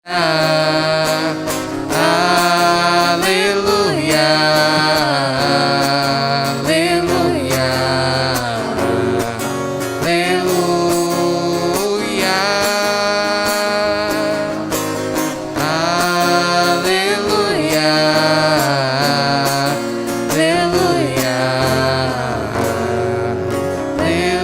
Aleluia, aleluia, aleluia, aleluia,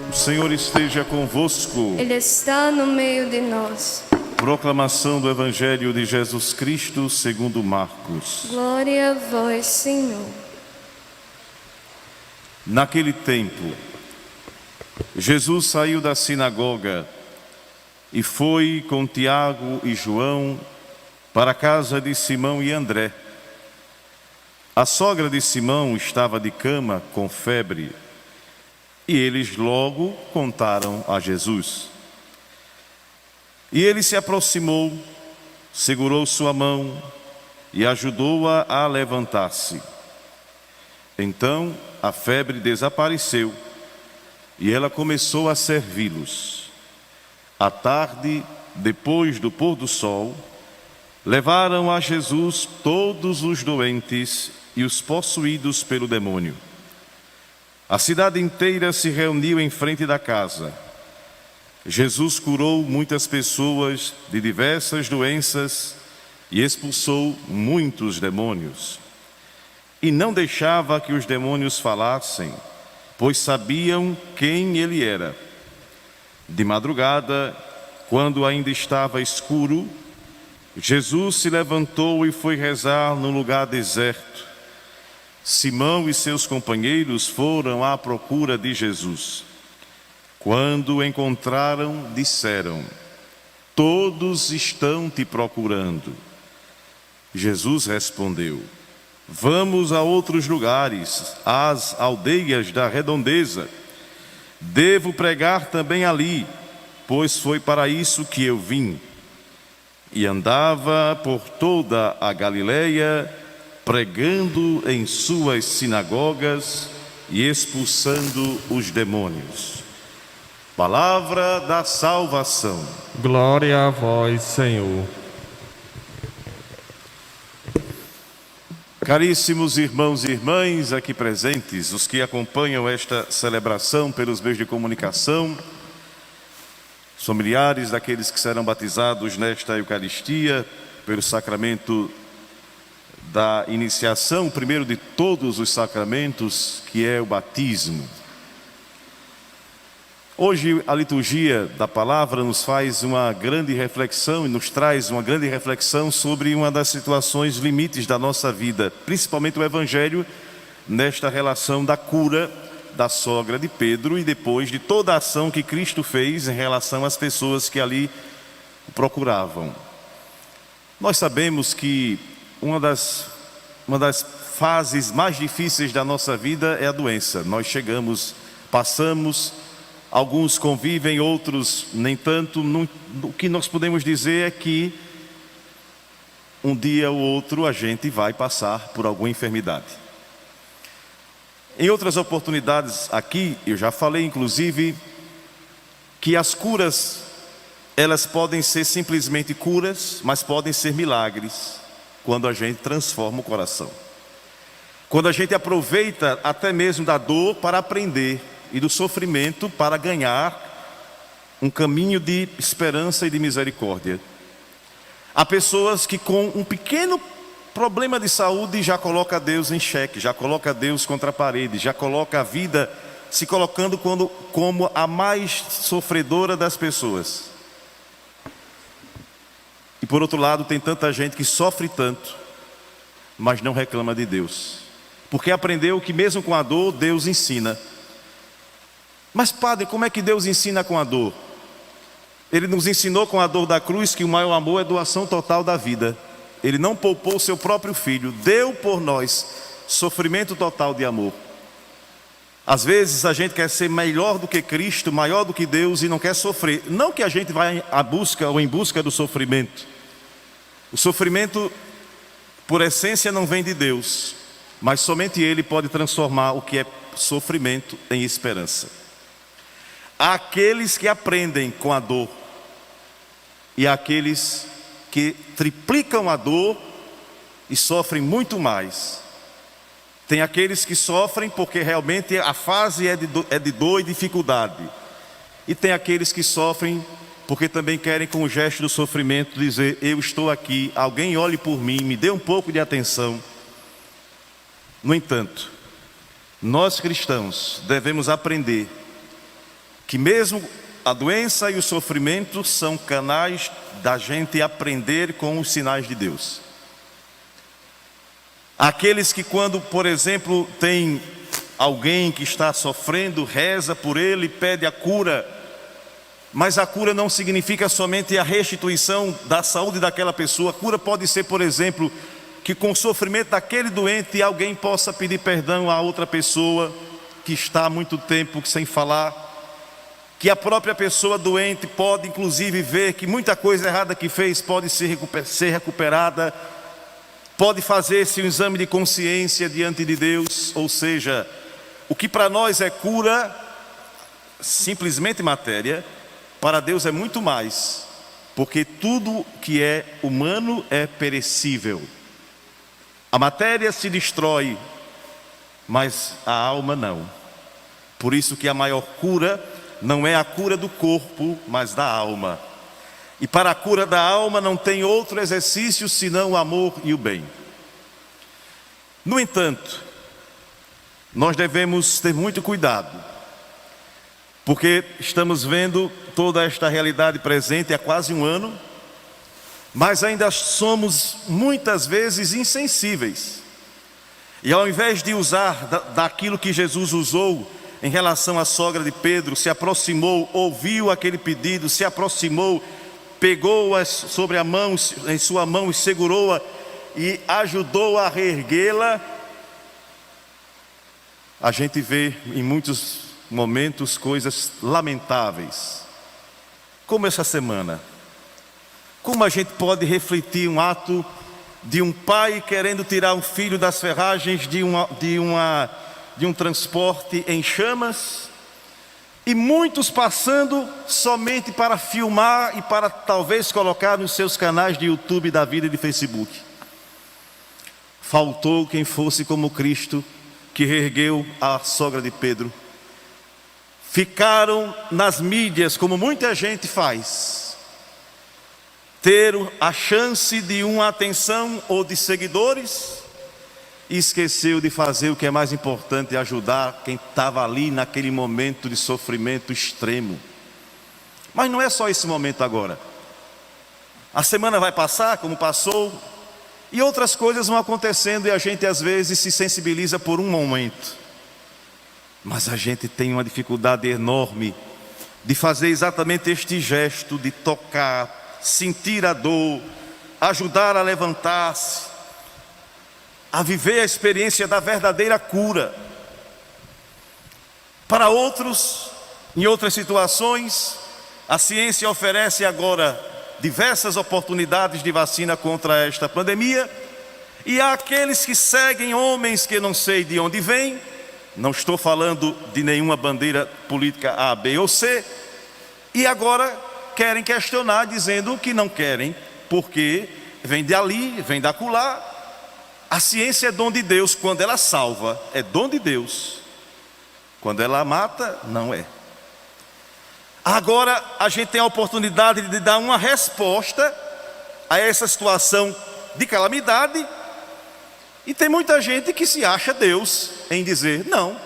O Senhor esteja convosco. Ele está no meio de nós. Proclamação do Evangelho de Jesus Cristo segundo Marcos. Glória a vós, Senhor. Naquele tempo, Jesus saiu da sinagoga e foi com Tiago e João para a casa de Simão e André. A sogra de Simão estava de cama com febre e eles logo contaram a Jesus. E ele se aproximou, segurou sua mão e ajudou-a a levantar-se. Então a febre desapareceu e ela começou a servi-los. À tarde, depois do pôr do sol, levaram a Jesus todos os doentes e os possuídos pelo demônio. A cidade inteira se reuniu em frente da casa. Jesus curou muitas pessoas de diversas doenças e expulsou muitos demônios. E não deixava que os demônios falassem, pois sabiam quem ele era. De madrugada, quando ainda estava escuro, Jesus se levantou e foi rezar num lugar deserto. Simão e seus companheiros foram à procura de Jesus. Quando o encontraram, disseram: "Todos estão te procurando." Jesus respondeu: "Vamos a outros lugares, às aldeias da redondeza. Devo pregar também ali, pois foi para isso que eu vim." E andava por toda a Galileia, pregando em suas sinagogas e expulsando os demônios. Palavra da salvação. Glória a vós, Senhor. Caríssimos irmãos e irmãs aqui presentes, os que acompanham esta celebração pelos meios de comunicação, os familiares daqueles que serão batizados nesta Eucaristia, pelo sacramento da iniciação, o primeiro de todos os sacramentos, que é o batismo. Hoje a liturgia da palavra nos faz uma grande reflexão e nos traz uma grande reflexão sobre uma das situações limites da nossa vida, principalmente o Evangelho, nesta relação da cura da sogra de Pedro e depois de toda a ação que Cristo fez em relação às pessoas que ali o procuravam. Nós sabemos que uma das fases mais difíceis da nossa vida é a doença. Nós passamos, alguns convivem, outros nem tanto. O que nós podemos dizer é que um dia ou outro a gente vai passar por alguma enfermidade. Em outras oportunidades aqui, eu já falei inclusive que as curas, elas podem ser simplesmente curas, mas podem ser milagres quando a gente transforma o coração. Quando a gente aproveita até mesmo da dor para aprender e do sofrimento para ganhar um caminho de esperança e de misericórdia. Há pessoas que com um pequeno problema de saúde já coloca Deus em xeque, já coloca Deus contra a parede, já coloca a vida se colocando como a mais sofredora das pessoas. E por outro lado, tem tanta gente que sofre tanto, mas não reclama de Deus, porque aprendeu que mesmo com a dor, Deus ensina. Mas padre, como é que Deus ensina com a dor? Ele nos ensinou com a dor da cruz que o maior amor é doação total da vida. Ele não poupou seu próprio filho, deu por nós sofrimento total de amor. Às vezes a gente quer ser melhor do que Cristo, maior do que Deus e não quer sofrer. Não que a gente vá em busca do sofrimento. O sofrimento, por essência, não vem de Deus, mas somente Ele pode transformar o que é sofrimento em esperança. Há aqueles que aprendem com a dor e há aqueles que triplicam a dor e sofrem muito mais. Tem aqueles que sofrem porque realmente a fase é de dor e dificuldade. E tem aqueles que sofrem porque também querem, com o gesto do sofrimento, dizer: eu estou aqui, alguém olhe por mim, me dê um pouco de atenção. No entanto, nós cristãos devemos aprender que mesmo a doença e o sofrimento são canais da gente aprender com os sinais de Deus. Aqueles que, quando, por exemplo, tem alguém que está sofrendo, reza por ele, pede a cura, mas a cura não significa somente a restituição da saúde daquela pessoa. A cura pode ser, por exemplo, que com o sofrimento daquele doente alguém possa pedir perdão a outra pessoa que está há muito tempo sem falar, que a própria pessoa doente pode inclusive ver que muita coisa errada que fez pode ser recuperada, pode fazer-se um exame de consciência diante de Deus. Ou seja, o que para nós é cura, simplesmente matéria, para Deus é muito mais, porque tudo que é humano é perecível. A matéria se destrói, mas a alma não. Por isso que a maior cura não é a cura do corpo, mas da alma. E para a cura da alma não tem outro exercício senão o amor e o bem. No entanto, nós devemos ter muito cuidado, porque estamos vendo toda esta realidade presente há quase um ano, mas ainda somos muitas vezes insensíveis. E ao invés de usar daquilo que Jesus usou em relação à sogra de Pedro, se aproximou, ouviu aquele pedido, se aproximou, pegou-a sobre a mão, em sua mão, e segurou-a e ajudou a reerguê-la. A gente vê em muitos momentos coisas lamentáveis, como essa semana. Como a gente pode refletir um ato de um pai querendo tirar um filho das ferragens de um transporte em chamas, e muitos passando somente para filmar e para talvez colocar nos seus canais de YouTube da vida e de Facebook. Faltou quem fosse como Cristo, que reergueu a sogra de Pedro. Ficaram nas mídias, como muita gente faz, ter a chance de uma atenção ou de seguidores, e esqueceu de fazer o que é mais importante: ajudar quem estava ali naquele momento de sofrimento extremo. Mas não é só esse momento agora. A semana vai passar como passou, e outras coisas vão acontecendo, e a gente às vezes se sensibiliza por um momento, mas a gente tem uma dificuldade enorme de fazer exatamente este gesto de tocar, sentir a dor, ajudar a levantar-se, a viver a experiência da verdadeira cura. Para outros, em outras situações, a ciência oferece agora diversas oportunidades de vacina contra esta pandemia, e há aqueles que seguem homens que não sei de onde vêm, não estou falando de nenhuma bandeira política A, B ou C, e agora querem questionar, dizendo que não querem, porque vem de ali, vem da acolá. A ciência é dom de Deus. Quando ela salva, é dom de Deus. Quando ela mata, não é. Agora a gente tem a oportunidade de dar uma resposta a essa situação de calamidade, e tem muita gente que se acha Deus em dizer: não,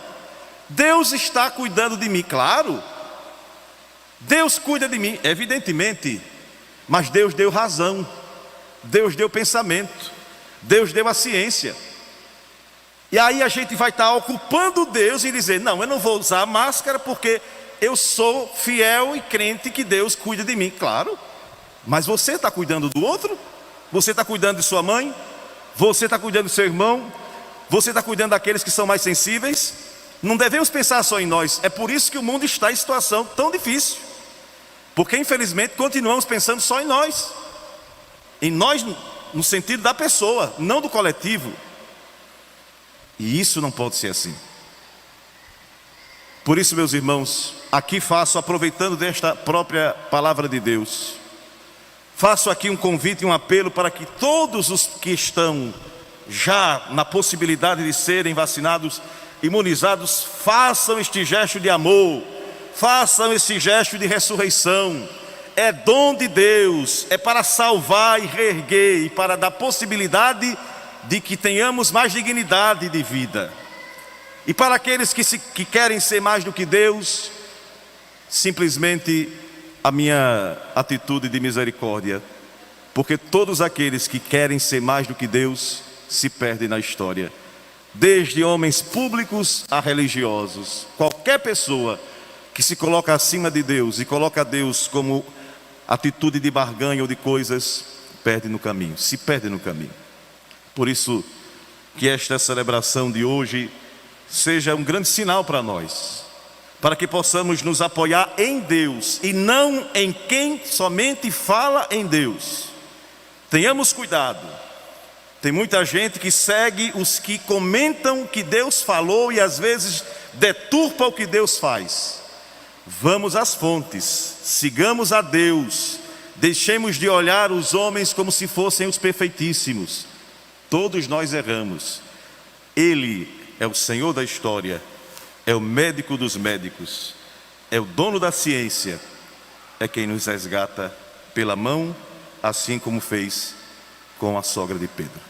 Deus está cuidando de mim. Claro, Deus cuida de mim, evidentemente, mas Deus deu razão, Deus deu pensamento, Deus deu a ciência. E aí a gente vai estar ocupando Deus e dizer: não, eu não vou usar máscara porque eu sou fiel e crente que Deus cuida de mim. Claro, mas você está cuidando do outro? Você está cuidando de sua mãe? Você está cuidando do seu irmão? Você está cuidando daqueles que são mais sensíveis? Não devemos pensar só em nós. É por isso que o mundo está em situação tão difícil, porque infelizmente continuamos pensando só em nós. Em nós no sentido da pessoa, não do coletivo. E isso não pode ser assim. Por isso, meus irmãos, aqui faço, aproveitando desta própria palavra de Deus, faço aqui um convite e um apelo para que todos os que estão já na possibilidade de serem vacinados, imunizados, façam este gesto de amor, façam esse gesto de ressurreição. É dom de Deus, é para salvar e reerguer, e para dar possibilidade de que tenhamos mais dignidade de vida. E para aqueles que querem ser mais do que Deus, simplesmente a minha atitude de misericórdia, porque todos aqueles que querem ser mais do que Deus se perdem na história, desde homens públicos a religiosos. Qualquer pessoa que se coloca acima de Deus e coloca Deus como atitude de barganha ou de coisas, perde no caminho, se perde no caminho. Por isso que esta celebração de hoje seja um grande sinal para nós, para que possamos nos apoiar em Deus e não em quem somente fala em Deus. Tenhamos cuidado. Tem muita gente que segue os que comentam o que Deus falou e às vezes deturpa o que Deus faz. Vamos às fontes, sigamos a Deus, deixemos de olhar os homens como se fossem os perfeitíssimos. Todos nós erramos. Ele é o Senhor da história, é o médico dos médicos, é o dono da ciência, é quem nos resgata pela mão, assim como fez com a sogra de Pedro.